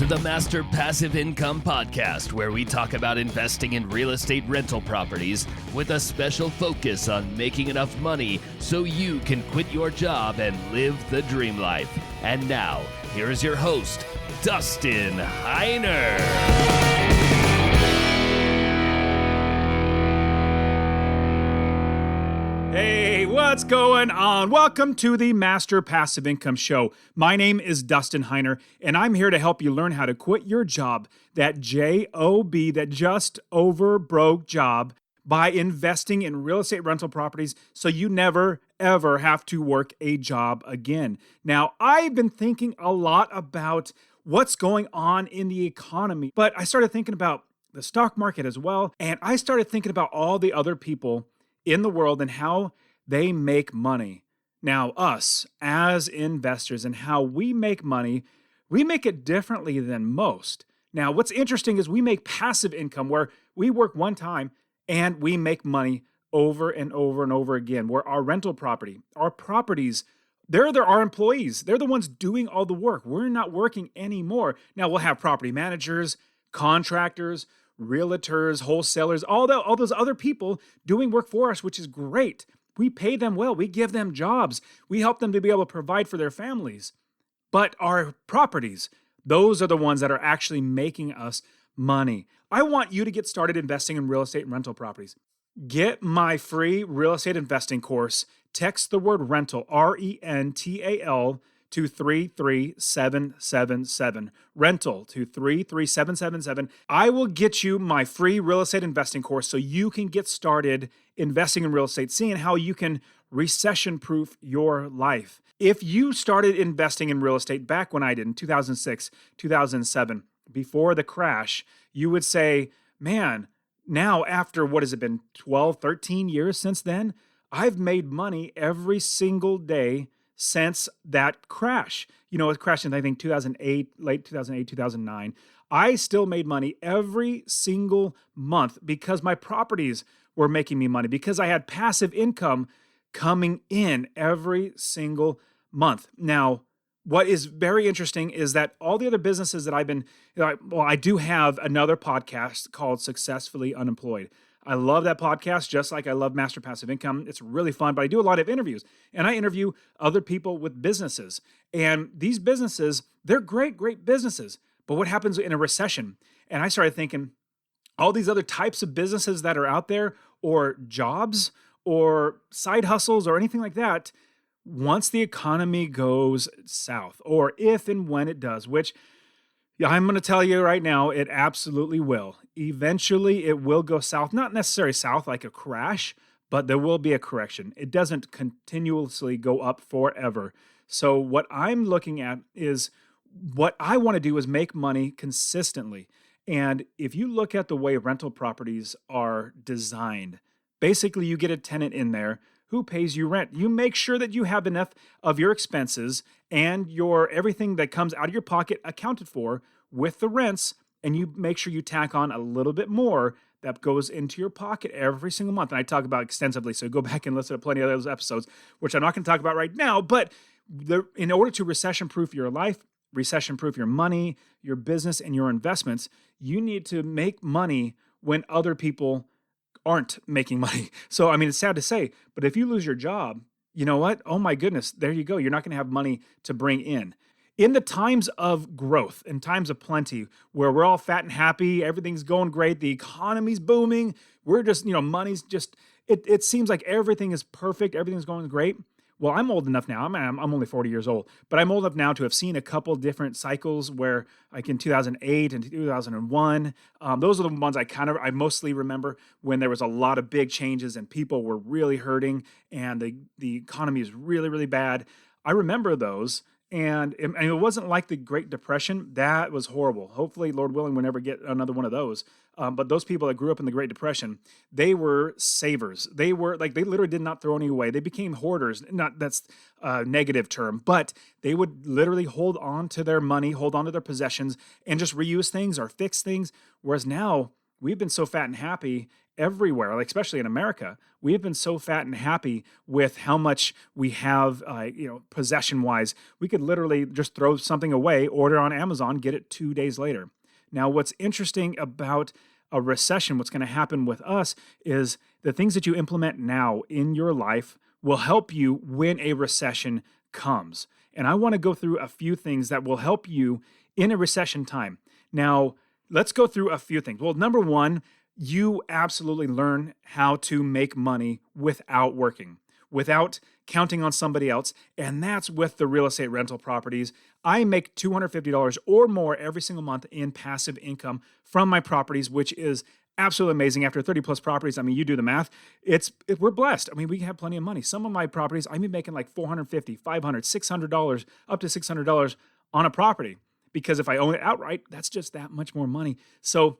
the Master Passive Income Podcast, where we talk about investing in real estate rental properties with a special focus on making enough money so you can quit your job and live the dream life. And now, here is your host, Dustin Heiner. Hey, what's going on? Welcome to the Master Passive Income Show. My name is Dustin Heiner, and I'm here to help you learn how to quit your job, that J-O-B, that just over broke job, by investing in real estate rental properties so you never, ever have to work a job again. Now, I've been thinking a lot about what's going on in the economy, but I started thinking about the stock market as well, and I started thinking about all the other people in the world and how they make money. Now, us as investors and how we make money, we make it differently than most. Now, what's interesting is we make passive income where we work one time and we make money over and over and over again, where our rental property, our properties, they're our employees. They're the ones doing all the work. We're not working anymore. Now, we'll have property managers, contractors, realtors, wholesalers, all those other people doing work for us, which is great. We pay them well. We give them jobs. We help them to be able to provide for their families. But our properties, those are the ones that are actually making us money. I want you to get started investing in real estate and rental properties. Get my free real estate investing course. Text the word rental, R-E-N-T-A-L, to 33777. Rental to 33777. I will get you my free real estate investing course so you can get started investing in real estate, seeing how you can recession-proof your life. If you started investing in real estate back when I did in 2006, 2007, before the crash, you would say, man, now after what has it been, 12, 13 years since then, I've made money every single day since that crash. You know, it crashed in, I think, 2008, late 2008, 2009. I still made money every single month because my properties were making me money, because I had passive income coming in every single month. Now, what is very interesting is that all the other businesses that I've been, I do have another podcast called Successfully Unemployed. I love that podcast, just like I love Master Passive Income. It's really fun, but I do a lot of interviews, and I interview other people with businesses. And these businesses, they're great businesses. But what happens in a recession? And I started thinking, all these other types of businesses that are out there, or jobs, or side hustles, or anything like that, once the economy goes south, or if and when it does, which I'm going to tell you right now, it absolutely will. Eventually, it will go south. Not necessarily south like a crash, but there will be a correction. It doesn't continuously go up forever. So what I'm looking at is, what I want to do is make money consistently. And if you look at the way rental properties are designed, basically you get a tenant in there who pays you rent. You make sure that you have enough of your expenses and your everything that comes out of your pocket accounted for with the rents, and you make sure you tack on a little bit more that goes into your pocket every single month. And I talk about extensively, so go back and listen to plenty of those episodes, which I'm not going to talk about right now. But in order to recession-proof your life, recession-proof your money, your business, and your investments, you need to make money when other people aren't making money. So, I mean, it's sad to say, but if you lose your job, you know what? Oh my goodness, there you go. You're not going to have money to bring in. In the times of growth and times of plenty, where we're all fat and happy, everything's going great, the economy's booming, we're just, money's just, it seems like everything is perfect, everything's going great. Well, I'm old enough now. I'm only 40 years old, but I'm old enough now to have seen a couple different cycles where, like in 2008 and 2001, those are the ones I mostly remember, when there was a lot of big changes and people were really hurting and the economy is really, really bad. I remember those. And it wasn't like the Great Depression. That was horrible. Hopefully, Lord willing, we'll never get another one of those. But those people that grew up in the Great Depression, they were savers. They literally did not throw any away. They became hoarders. That's a negative term, but they would literally hold on to their money, hold on to their possessions, and just reuse things or fix things. Whereas now, we've been so fat and happy, everywhere, like especially in America, we have been so fat and happy with how much we have, possession wise. We could literally just throw something away, order on Amazon, get it 2 days later. Now, what's interesting about a recession, what's going to happen with us is the things that you implement now in your life will help you when a recession comes. And I want to go through a few things that will help you in a recession time. Now, let's go through a few things. Well, number one, you absolutely learn how to make money without working, without counting on somebody else. And that's with the real estate rental properties. I make $250 or more every single month in passive income from my properties, which is absolutely amazing. After 30 plus properties, I mean, you do the math. We're blessed. I mean, we have plenty of money. Some of my properties, I'm making like $450, $500, $600, up to $600 on a property. Because if I own it outright, that's just that much more money. So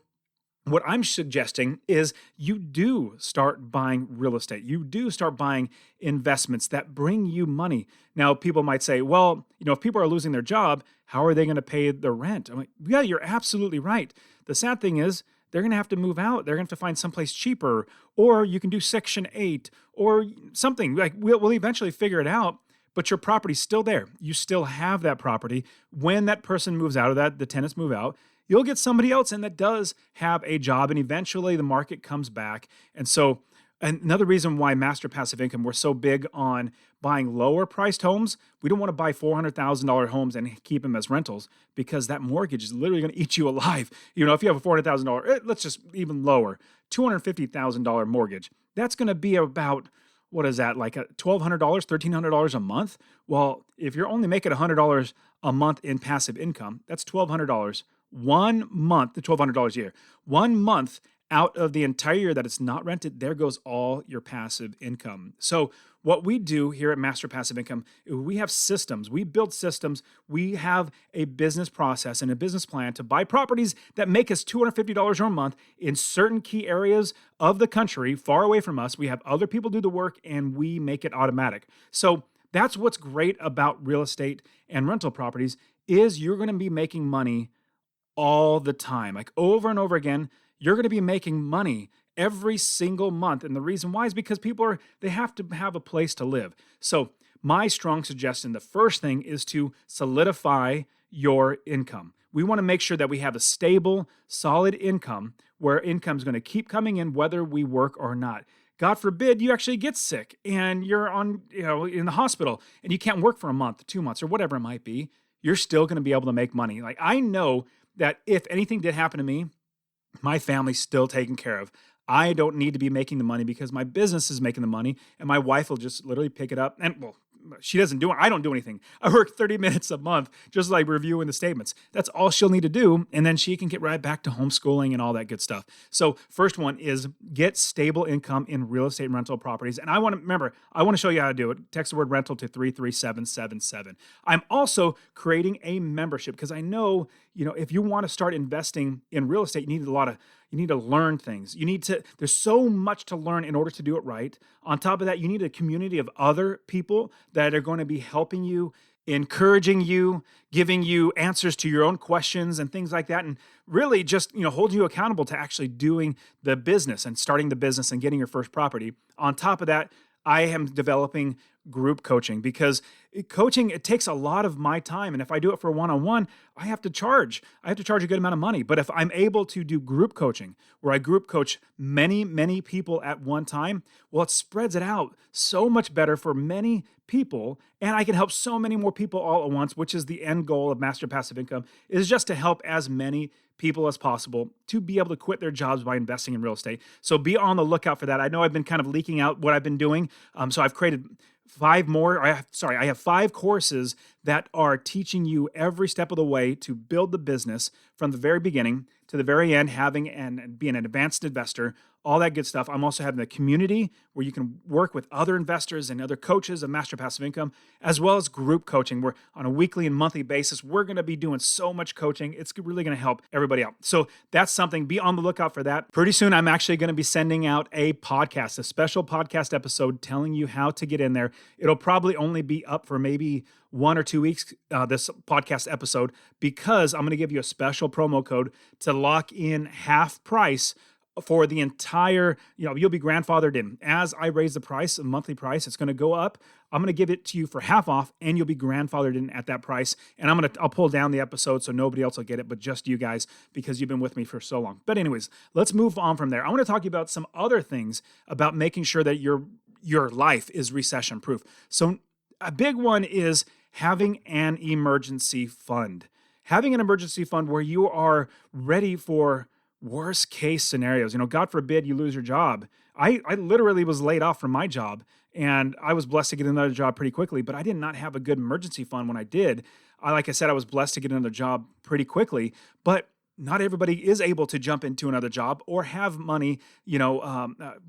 what I'm suggesting is you do start buying real estate. You do start buying investments that bring you money. Now, people might say, well, if people are losing their job, how are they going to pay the rent? I'm like, yeah, you're absolutely right. The sad thing is they're going to have to move out. They're going to have to find someplace cheaper, or you can do Section 8 or something. Like we'll eventually figure it out. But your property's still there. You still have that property. When that person moves out of that, the tenants move out, you'll get somebody else in that does have a job, and eventually the market comes back. And so another reason why Master Passive Income, we're so big on buying lower priced homes. We don't want to buy $400,000 homes and keep them as rentals, because that mortgage is literally going to eat you alive. If you have a $400,000, let's just even lower, $250,000 mortgage, that's going to be about, what is that, like $1,200, $1,300 a month? Well, if you're only making $100 a month in passive income, that's $1,200 1 month, the $1,200 a year. 1 month out of the entire year that it's not rented, there goes all your passive income. So what we do here at Master Passive Income, we have systems. We build systems. We have a business process and a business plan to buy properties that make us $250 a month in certain key areas of the country, far away from us. We have other people do the work, and we make it automatic. So that's what's great about real estate and rental properties, is you're going to be making money all the time. Like over and over again, you're going to be making money every single month. And the reason why is because they have to have a place to live. So my strong suggestion, the first thing is to solidify your income. We want to make sure that we have a stable, solid income where income is going to keep coming in whether we work or not. God forbid you actually get sick and you're in the hospital and you can't work for a month, 2 months, or whatever it might be. You're still going to be able to make money. Like, I know that if anything did happen to me, my family's still taken care of. I don't need to be making the money because my business is making the money, and my wife will just literally pick it up. And she doesn't do it. I don't do anything. I work 30 minutes a month, just like reviewing the statements. That's all she'll need to do. And then she can get right back to homeschooling and all that good stuff. So first one is get stable income in real estate and rental properties. And I want to show you how to do it. Text the word rental to 33777. I'm also creating a membership because I know, if you want to start investing in real estate, you need to learn things. There's so much to learn in order to do it right. On top of that, you need a community of other people that are going to be helping you, encouraging you, giving you answers to your own questions and things like that. And really just, holding you accountable to actually doing the business and starting the business and getting your first property. On top of that, I am developing group coaching because coaching, it takes a lot of my time. And if I do it for one-on-one, I have to charge a good amount of money. But if I'm able to do group coaching where I group coach many, many people at one time, well, it spreads it out so much better for many people. And I can help so many more people all at once, which is the end goal of Master Passive Income, is just to help as many people as possible to be able to quit their jobs by investing in real estate. So be on the lookout for that. I know I've been kind of leaking out what I've been doing. So I've created I have 5 courses that are teaching you every step of the way to build the business from the very beginning to the very end, having and being an advanced investor, all that good stuff. I'm also having a community where you can work with other investors and other coaches of Master Passive Income, as well as group coaching, where on a weekly and monthly basis, we're going to be doing so much coaching. It's really going to help everybody out. So that's something. Be on the lookout for that. Pretty soon, I'm actually going to be sending out a special podcast episode telling you how to get in there. It'll probably only be up for maybe 1 or 2 weeks, this podcast episode, because I'm going to give you a special promo code to lock in half price for the entire, you'll be grandfathered in. As I raise the price, the monthly price, it's going to go up. I'm going to give it to you for half off, and you'll be grandfathered in at that price. And I'll pull down the episode so nobody else will get it, but just you guys, because you've been with me for so long. But anyways, let's move on from there. I want to talk to you about some other things about making sure that your life is recession proof. So a big one is having an emergency fund. Having an emergency fund where you are ready for worst case scenarios. God forbid you lose your job. I literally was laid off from my job, and I was blessed to get another job pretty quickly, but I did not have a good emergency fund when I did. Like I said, I was blessed to get another job pretty quickly, but not everybody is able to jump into another job or have money,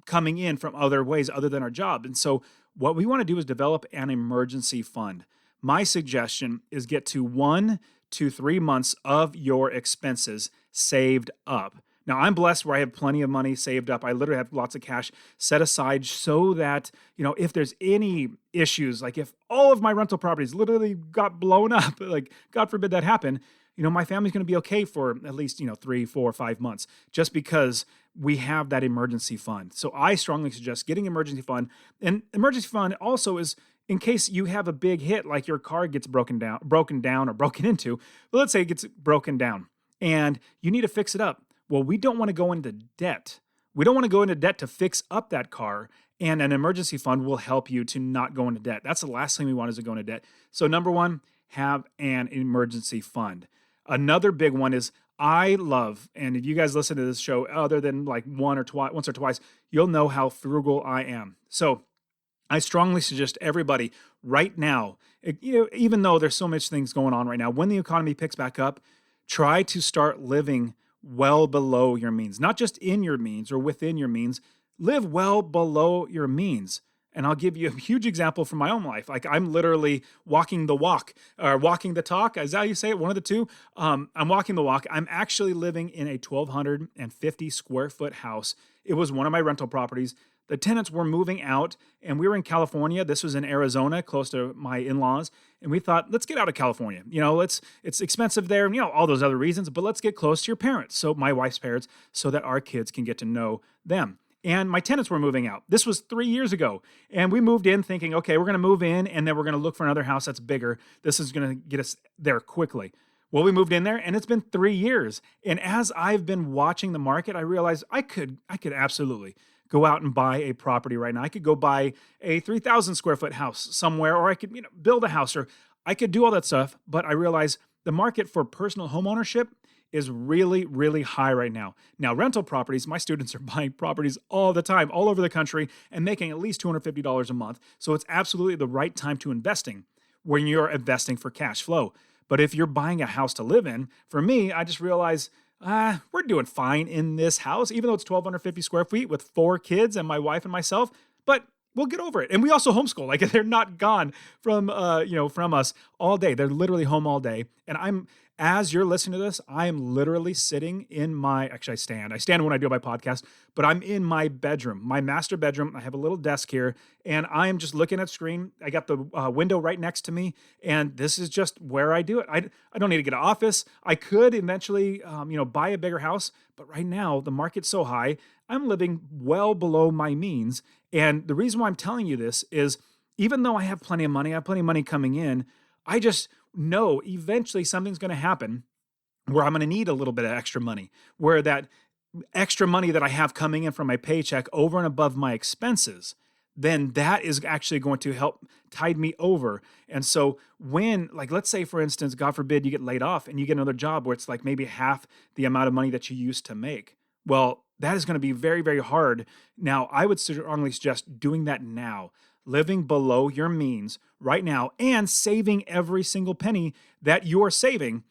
coming in from other ways other than our job. And so what we want to do is develop an emergency fund. My suggestion is get to 1 to 3 months of your expenses saved up. Now, I'm blessed where I have plenty of money saved up. I literally have lots of cash set aside so that, if there's any issues, like if all of my rental properties literally got blown up, like God forbid that happen, my family's going to be okay for at least, 3, 4, 5 months, just because we have that emergency fund. So I strongly suggest getting an emergency fund. And emergency fund also is in case you have a big hit, like your car gets broken down or broken into. Well, let's say it gets broken down and you need to fix it up. Well, we don't want to go into debt. We don't want to go into debt to fix up that car, and an emergency fund will help you to not go into debt. That's the last thing we want, is to go into debt. So number one, have an emergency fund. Another big one is I love, and if you guys listen to this show other than like once or twice, you'll know how frugal I am. So I strongly suggest everybody right now, even though there's so much things going on right now, when the economy picks back up, try to start living well below your means, not just in your means or within your means. Live well below your means. And I'll give you a huge example from my own life. Like I'm literally walking the walk or walking the talk. Is that how you say it? One of the two. I'm walking the walk. I'm actually living in a 1,250 square foot house. It was one of my rental properties. The tenants were moving out, and we were in California. This was in Arizona, close to my in-laws. And we thought, let's get out of California. It's expensive there, and all those other reasons, but let's get close to your parents. So my wife's parents, so that our kids can get to know them. And my tenants were moving out. This was 3 years ago. And we moved in thinking, okay, we're going to move in, and then we're going to look for another house that's bigger. This is going to get us there quickly. Well, we moved in there, and it's been 3 years. And as I've been watching the market, I realized I could absolutely go out and buy a property right now. I could go buy a 3,000 square foot house somewhere, or I could build a house, or I could do all that stuff. But I realized the market for personal home ownership is really, really high right now. Now, rental properties, my students are buying properties all the time, all over the country, and making at least $250 a month. So it's absolutely the right time to investing when you're investing for cash flow. But if you're buying a house to live in, for me, I just realized we're doing fine in this house, even though it's 1,250 square feet with 4 kids and my wife and myself, but we'll get over it. And we also homeschool. Like they're not gone from, from us all day. They're literally home all day. And as you're listening to this, I am literally sitting in I stand when I do my podcast, but I'm in my bedroom, my master bedroom. I have a little desk here, and I am just looking at screen. I got the window right next to me, and this is just where I do it. I don't need to get an office. I could eventually, buy a bigger house, but right now the market's so high, I'm living well below my means. And the reason why I'm telling you this is, even though I have plenty of money coming in, I just know eventually something's going to happen where I'm going to need a little bit of extra money, where that extra money that I have coming in from my paycheck over and above my expenses, then that is actually going to help tide me over. And so when, let's say, for instance, God forbid you get laid off and you get another job where it's like maybe half the amount of money that you used to make. Well, that is going to be very, very hard. Now, I would strongly suggest doing that now, living below your means right now, and saving every single penny that you're saving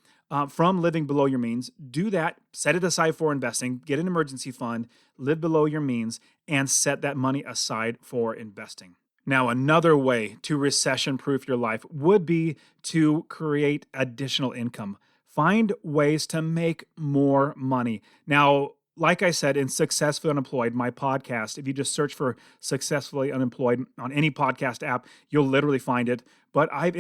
from living below your means. Do that, set it aside for investing, get an emergency fund, live below your means, and set that money aside for investing. Now, another way to recession-proof your life would be to create additional income. Find ways to make more money. Now, like I said, in Successfully Unemployed, my podcast, if you just search for Successfully Unemployed on any podcast app, you'll literally find it. But I've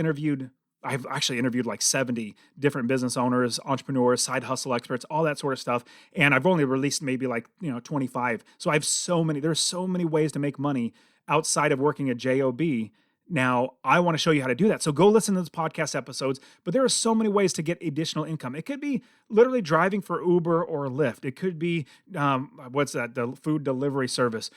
I've actually interviewed like 70 different business owners, entrepreneurs, side hustle experts, all that sort of stuff. And I've only released maybe like, 25. So there's so many ways to make money outside of working a job. Now, I want to show you how to do that. So go listen to those podcast episodes, but there are so many ways to get additional income. It could be literally driving for Uber or Lyft. It could be, the food delivery service.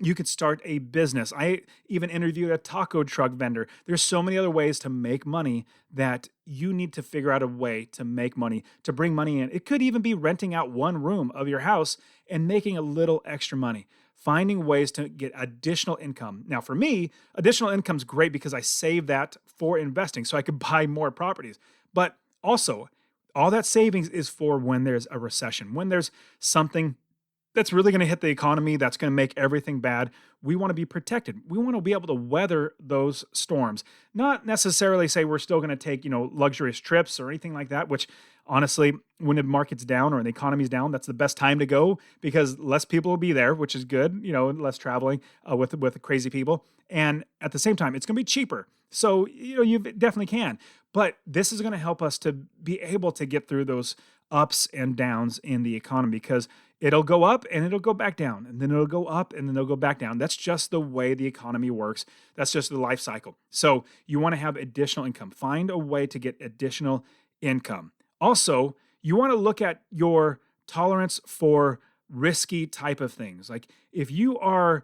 You could start a business. I even interviewed a taco truck vendor. There's so many other ways to make money that you need to figure out a way to make money, to bring money in. It could even be renting out one room of your house and making a little extra money. Finding ways to get additional income. Now, for me, additional income is great because I save that for investing so I could buy more properties. But also, all that savings is for when there's a recession, when there's something that's really going to hit the economy, that's going to make everything bad. We want to be protected. We want to be able to weather those storms. Not necessarily say we're still going to take, luxurious trips or anything like that, which honestly, when the market's down or the economy's down, that's the best time to go because less people will be there, which is good, less traveling with crazy people. And at the same time, it's going to be cheaper. So, you definitely can. But this is going to help us to be able to get through those ups and downs in the economy because it'll go up and it'll go back down, and then it'll go up and then it'll go back down. That's just the way the economy works. That's just the life cycle. So you want to have additional income. Find a way to get additional income. Also, you want to look at your tolerance for risky type of things. Like if you're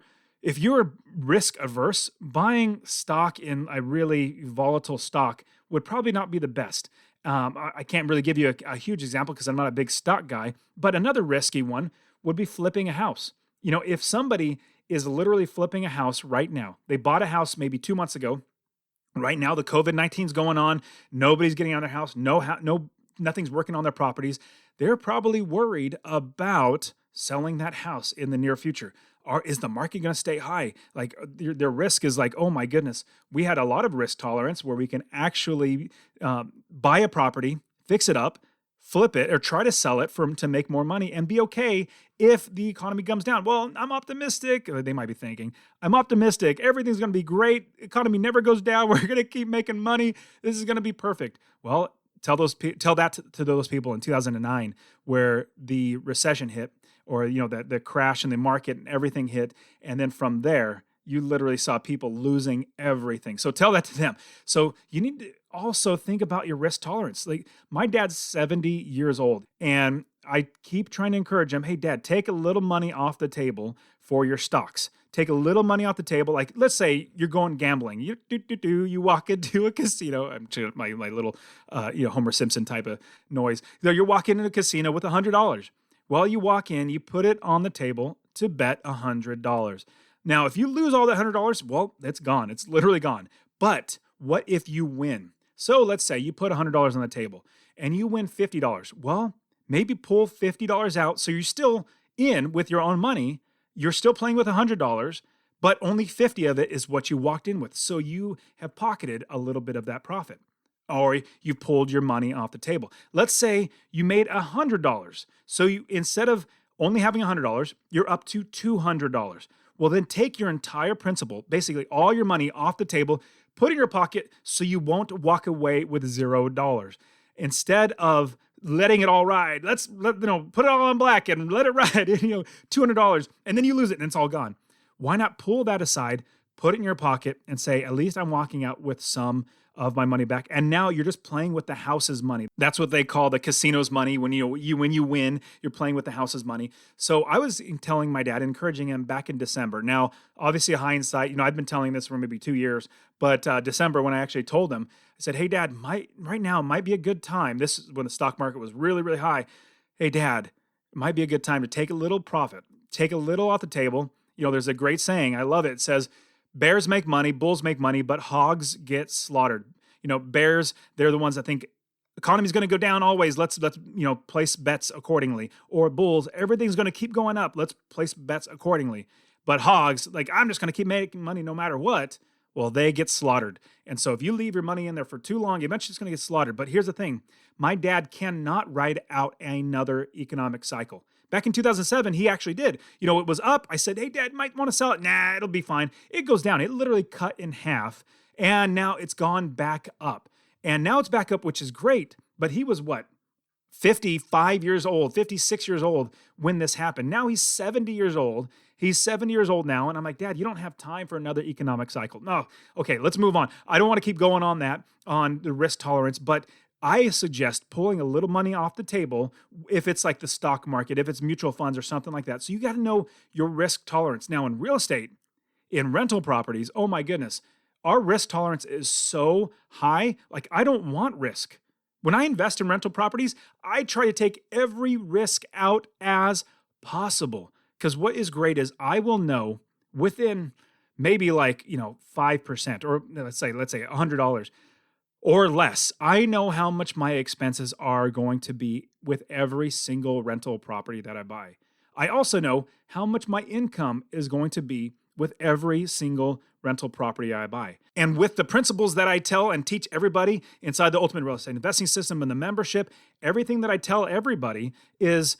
risk averse, buying stock in a really volatile stock would probably not be the best. I can't really give you a huge example because I'm not a big stock guy, but another risky one would be flipping a house. If somebody is literally flipping a house right now, they bought a house maybe 2 months ago. Right now, the COVID-19 is going on. Nobody's getting out of their house. Nothing's working on their properties. They're probably worried about selling that house in the near future. Or is the market going to stay high? Like their risk is like, oh my goodness, we had a lot of risk tolerance where we can actually buy a property, fix it up, flip it, or try to sell it to make more money and be okay if the economy comes down. Well, I'm optimistic. Or they might be thinking, I'm optimistic. Everything's going to be great. Economy never goes down. We're going to keep making money. This is going to be perfect. Well, tell that to those people in 2009 where the recession hit. Or, the crash in the market and everything hit. And then from there, you literally saw people losing everything. So tell that to them. So you need to also think about your risk tolerance. Like my dad's 70 years old and I keep trying to encourage him, hey, Dad, take a little money off the table for your stocks. Take a little money off the table. Like, let's say you're going gambling. You walk into a casino. I'm doing my little, Homer Simpson type of noise. You're walking into a casino with $100. Well, you walk in, you put it on the table to bet $100. Now, if you lose all that $100, well, it's gone. It's literally gone. But what if you win? So let's say you put $100 on the table and you win $50. Well, maybe pull $50 out so you're still in with your own money. You're still playing with $100, but only 50 of it is what you walked in with. So you have pocketed a little bit of that profit. Or you pulled your money off the table. Let's say you made $100. So instead of only having $100, you're up to $200. Well, then take your entire principal, basically all your money off the table, put it in your pocket so you won't walk away with $0. Instead of letting it all ride, put it all on black and let it ride, $200, and then you lose it and it's all gone. Why not pull that aside, put it in your pocket and say, at least I'm walking out with some of my money back. And now you're just playing with the house's money. That's what they call the casino's money. When you win, you're playing with the house's money. So I was telling my dad, encouraging him back in December. Now, obviously hindsight, I've been telling this for maybe 2 years, but December when I actually told him, I said, hey Dad, right now might be a good time. This is when the stock market was really, really high. Hey Dad, it might be a good time to take a little profit, take a little off the table. There's a great saying. I love it. It says, bears make money, bulls make money, but hogs get slaughtered. Bears, they're the ones that think economy's going to go down always. Let's place bets accordingly. Or bulls, everything's going to keep going up. Let's place bets accordingly. But hogs, like I'm just going to keep making money no matter what. Well, they get slaughtered. And so if you leave your money in there for too long, eventually it's going to get slaughtered. But here's the thing. My dad cannot ride out another economic cycle. Back in 2007, he actually did. It was up. I said, hey, Dad, might want to sell it. Nah, it'll be fine. It goes down. It literally cut in half. And now it's gone back up. And now it's back up, which is great. But he was what? 55 years old, 56 years old when this happened. Now he's 70 years old. He's 70 years old now. And I'm like, Dad, you don't have time for another economic cycle. No. Okay, let's move on. I don't want to keep going on that, on the risk tolerance, but I suggest pulling a little money off the table if it's like the stock market, if it's mutual funds or something like that. So you got to know your risk tolerance. Now in real estate, in rental properties, oh my goodness, our risk tolerance is so high. Like I don't want risk. When I invest in rental properties, I try to take every risk out as possible. Because what is great is I will know within maybe 5% or let's say $100 or less. I know how much my expenses are going to be with every single rental property that I buy. I also know how much my income is going to be with every single rental property I buy. And with the principles that I tell and teach everybody inside the Ultimate Real Estate Investing System and the membership, everything that I tell everybody is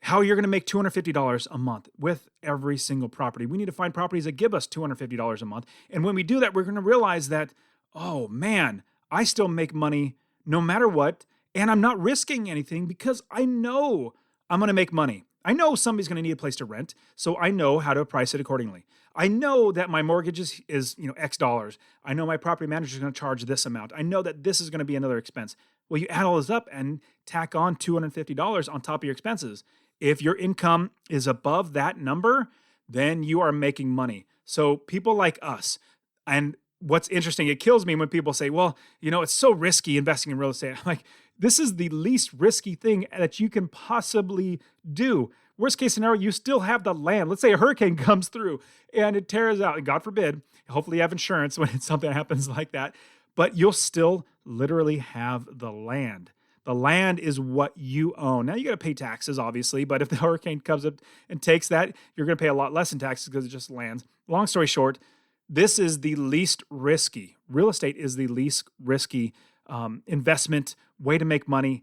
how you're going to make $250 a month with every single property. We need to find properties that give us $250 a month. And when we do that, we're going to realize that, oh man, I still make money no matter what. And I'm not risking anything because I know I'm going to make money. I know somebody's going to need a place to rent, so I know how to price it accordingly. I know that my mortgage is X dollars. I know my property manager is going to charge this amount. I know that this is going to be another expense. Well, you add all this up and tack on $250 on top of your expenses. If your income is above that number, then you are making money. So people like us, and what's interesting, it kills me when people say, well, it's so risky investing in real estate. I'm like, this is the least risky thing that you can possibly do. Worst case scenario, you still have the land. Let's say a hurricane comes through and it tears out. God forbid. Hopefully you have insurance when something happens like that. But you'll still literally have the land. The land is what you own. Now you got to pay taxes, obviously, but if the hurricane comes up and takes that, you're going to pay a lot less in taxes because it just lands. Long story short, this is the least risky. Real estate is the least risky investment way to make money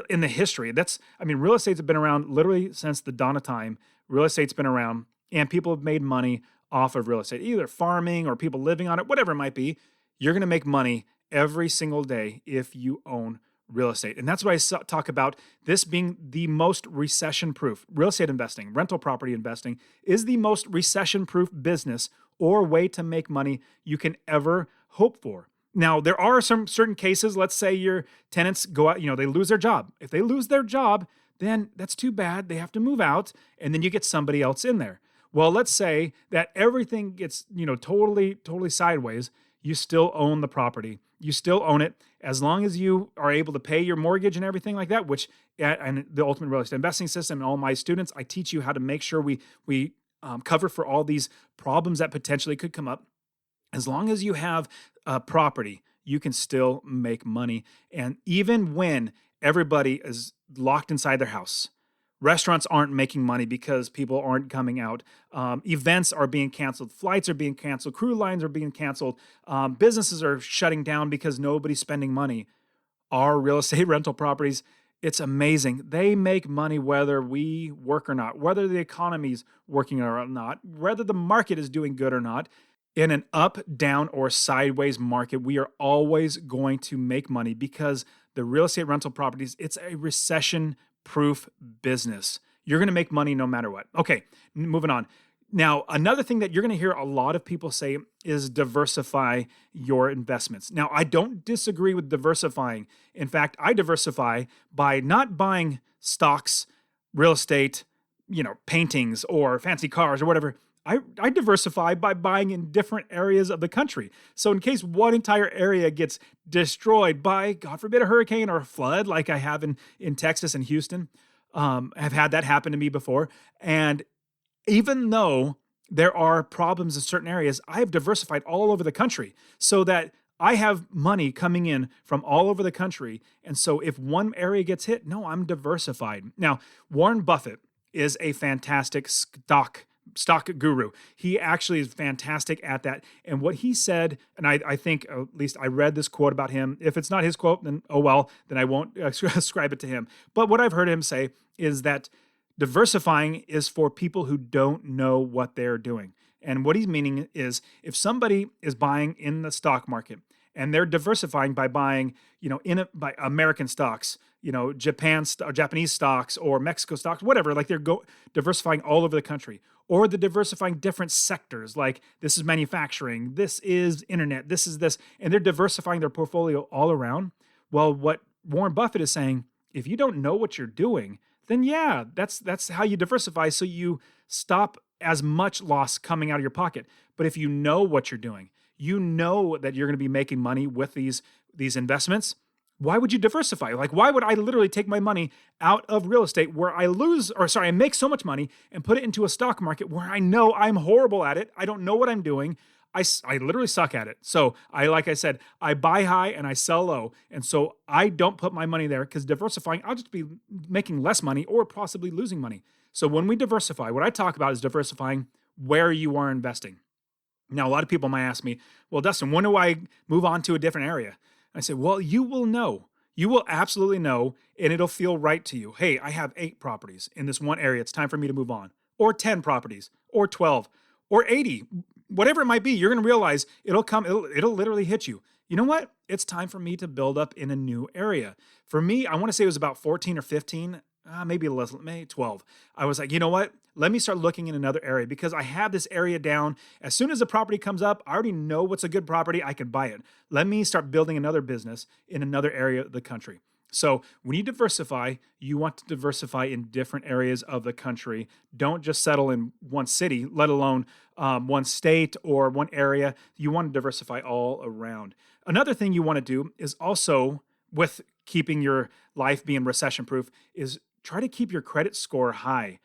in the history. Real estate's been around literally since the dawn of time. Real estate's been around, and people have made money off of real estate, either farming or people living on it, whatever it might be. You're going to make money every single day if you own real estate. And that's why I talk about this being the most recession-proof. Real estate investing, rental property investing is the most recession-proof business or way to make money you can ever hope for. Now, there are some certain cases, let's say your tenants go out, they lose their job. If they lose their job, then that's too bad. They have to move out, and then you get somebody else in there. Well, let's say that everything gets, totally sideways. You still own the property. You still own it as long as you are able to pay your mortgage and everything like that, which, and the Ultimate Real Estate Investing System and all my students, I teach you how to make sure we cover for all these problems that potentially could come up. As long as you have a property, you can still make money. And even when everybody is locked inside their house, restaurants aren't making money because people aren't coming out. Events are being canceled. Flights are being canceled. Cruise lines are being canceled. Businesses are shutting down because nobody's spending money. Our real estate rental properties, it's amazing. They make money whether we work or not, whether the economy's working or not, whether the market is doing good or not. In an up, down, or sideways market, we are always going to make money because the real estate rental properties, it's a recession-proof business. You're going to make money no matter what. Okay, moving on. Now, another thing that you're going to hear a lot of people say is diversify your investments. Now, I don't disagree with diversifying. In fact, I diversify by not buying stocks, real estate, paintings, or fancy cars or whatever. I diversify by buying in different areas of the country. So in case one entire area gets destroyed by, God forbid, a hurricane or a flood like I have in Texas and Houston, I've had that happen to me before. And even though there are problems in certain areas, I have diversified all over the country so that I have money coming in from all over the country. And so if one area gets hit, no, I'm diversified. Now, Warren Buffett is a fantastic stock guru. He actually is fantastic at that. And what he said, and I think at least I read this quote about him. If it's not his quote, then oh well, then I won't ascribe it to him. But what I've heard him say is that diversifying is for people who don't know what they're doing. And what he's meaning is if somebody is buying in the stock market and they're diversifying by buying, by American stocks, Japanese stocks or Mexico stocks, whatever. Like they're diversifying all over the country, or they're diversifying different sectors. Like this is manufacturing, this is internet, this is this, and they're diversifying their portfolio all around. Well, what Warren Buffett is saying, if you don't know what you're doing, then yeah, that's how you diversify. So you stop as much loss coming out of your pocket. But if you know what you're doing, you know that you're going to be making money with these investments, why would you diversify? Like, why would I literally take my money out of real estate where I make so much money and put it into a stock market where I know I'm horrible at it? I don't know what I'm doing. I literally suck at it. So like I said, I buy high and I sell low. And so I don't put my money there, because diversifying, I'll just be making less money or possibly losing money. So when we diversify, what I talk about is diversifying where you are investing. Now, a lot of people might ask me, well, Dustin, when do I move on to a different area? I say, well, you will know. You will absolutely know, and it'll feel right to you. Hey, I have 8 properties in this one area. It's time for me to move on. Or 10 properties, or 12, or 80. Whatever it might be, you're going to realize it'll literally hit you. You know what? It's time for me to build up in a new area. For me, I want to say it was about 14 or 15, maybe less, maybe 12. I was like, you know what? Let me start looking in another area, because I have this area down. As soon as a property comes up, I already know what's a good property. I can buy it. Let me start building another business in another area of the country. So when you diversify, you want to diversify in different areas of the country. Don't just settle in one city, let alone one state or one area. You want to diversify all around. Another thing you want to do is also, with keeping your life being recession-proof, is try to keep your credit score high.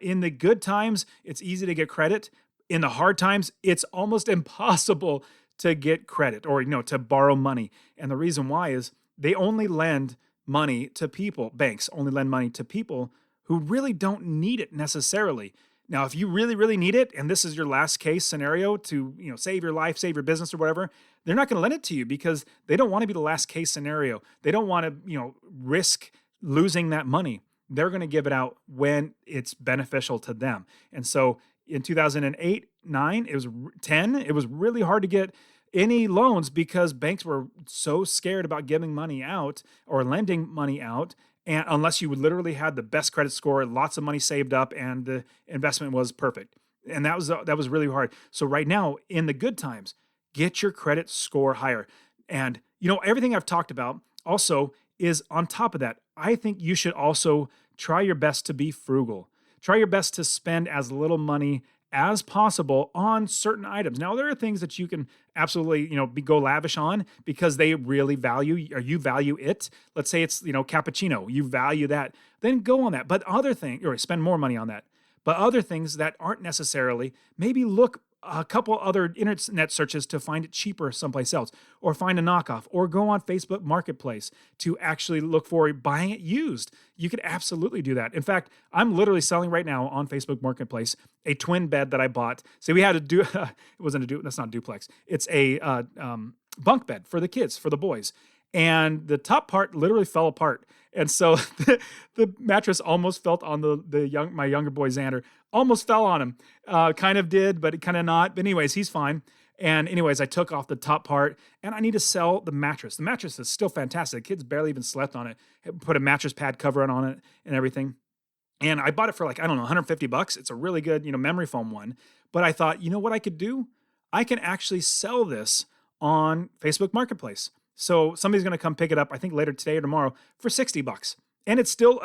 In the good times, it's easy to get credit. In the hard times, it's almost impossible to get credit or, to borrow money. And the reason why is they only lend money to people. Banks only lend money to people who really don't need it necessarily. Now, if you really, really need it, and this is your last case scenario to, save your life, save your business or whatever, they're not going to lend it to you, because they don't want to be the last case scenario. They don't want to, risk losing that money. They're going to give it out when it's beneficial to them. And so in 2008, 9, it was 10, it was really hard to get any loans, because banks were so scared about giving money out or lending money out, and unless you literally had the best credit score, lots of money saved up, and the investment was perfect. And that was really hard. So right now, in the good times, get your credit score higher. And everything I've talked about also is on top of that. I think you should also try your best to be frugal. Try your best to spend as little money as possible on certain items. Now, there are things that you can absolutely, go lavish on because they really value, or you value it. Let's say it's, cappuccino, you value that, then go on that. But other things, or spend more money on that. But other things that aren't necessarily, maybe look a couple other internet searches to find it cheaper someplace else, or find a knockoff, or go on Facebook Marketplace to actually look for buying it used. You could absolutely do that. In fact, I'm literally selling right now on Facebook Marketplace a twin bed that I bought. So we had to do, that's not a duplex. It's a bunk bed for the kids, for the boys. And the top part literally fell apart. And so the mattress almost fell on my younger boy Xander, almost fell on him. Kind of did, but kind of not. But anyways, he's fine. And anyways, I took off the top part, and I need to sell the mattress. The mattress is still fantastic. The kids barely even slept on it. Put a mattress pad cover on it and everything. And I bought it for $150. It's a really good, memory foam one. But I thought, what I could do? I can actually sell this on Facebook Marketplace. So somebody's going to come pick it up, I think later today or tomorrow, for $60. And it's still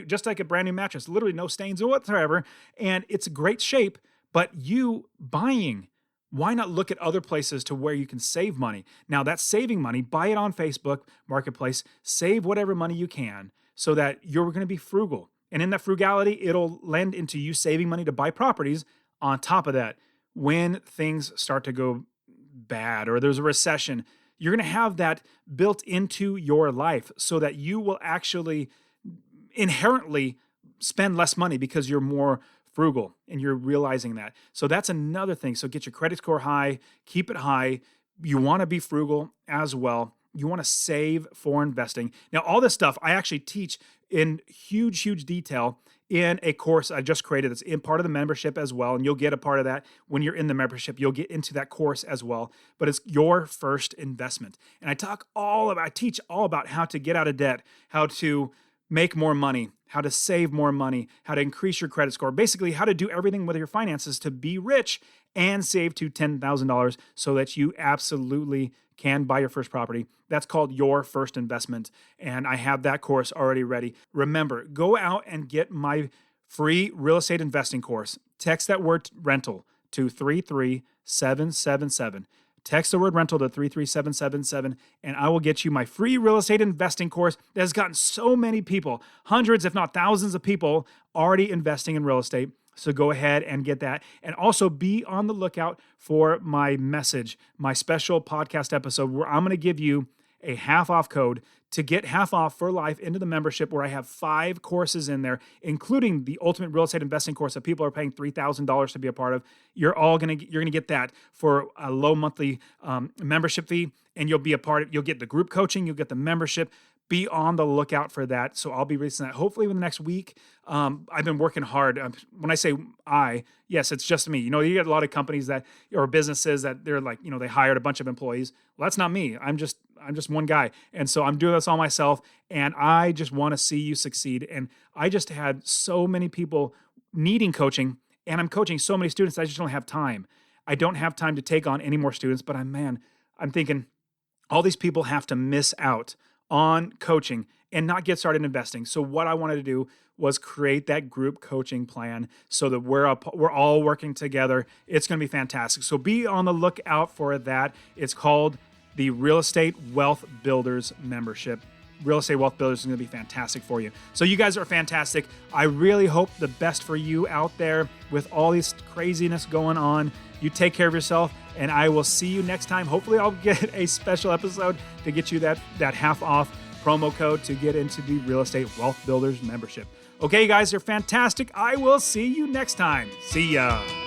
just like a brand new mattress, literally no stains or whatsoever. And it's great shape, but you buying, why not look at other places to where you can save money? Now, that's saving money. Buy it on Facebook Marketplace, save whatever money you can so that you're going to be frugal. And in that frugality, it'll lend into you saving money to buy properties. On top of that, when things start to go bad or there's a recession, you're going to have that built into your life so that you will actually inherently spend less money because you're more frugal and you're realizing that. So that's another thing. So get your credit score high, keep it high. You want to be frugal as well. You want to save for investing. Now, all this stuff I actually teach in huge, huge detail in a course I just created that's in part of the membership as well. And you'll get a part of that when you're in the membership. You'll get into that course as well. But it's your first investment. And I teach all about how to get out of debt, how to make more money, how to save more money, how to increase your credit score, basically how to do everything with your finances to be rich and save to $10,000 so that you absolutely can buy your first property. That's called Your First Investment. And I have that course already ready. Remember, go out and get my free real estate investing course. Text that word rental to 33777. Text the word rental to 33777, and I will get you my free real estate investing course that has gotten so many people, hundreds, if not thousands of people already investing in real estate. So go ahead and get that. And also be on the lookout for my message, my special podcast episode where I'm going to give you a half-off code to get half off for life into the membership, where I have 5 courses in there, including the Ultimate Real Estate Investing course that people are paying $3,000 to be a part of. You're gonna get that for a low monthly membership fee, and you'll be a part of. You'll get the group coaching, you'll get the membership. Be on the lookout for that. So I'll be releasing that hopefully within the next week. I've been working hard. When I say yes, it's just me. You get a lot of companies or businesses that they're like, they hired a bunch of employees. Well, that's not me. I'm just one guy. And so I'm doing this all myself, and I just want to see you succeed. And I just had so many people needing coaching, and I'm coaching so many students that I just don't have time. I don't have time to take on any more students, but I'm thinking all these people have to miss out on coaching and not get started investing. So what I wanted to do was create that group coaching plan so that we're all working together. It's going to be fantastic. So be on the lookout for that. It's called the Real Estate Wealth Builders membership. Real Estate Wealth Builders is going to be fantastic for you. So you guys are fantastic. I really hope the best for you out there with all this craziness going on. You take care of yourself, and I will see you next time. Hopefully I'll get a special episode to get you that half off promo code to get into the Real Estate Wealth Builders membership. Okay, guys, you're fantastic. I will see you next time. See ya.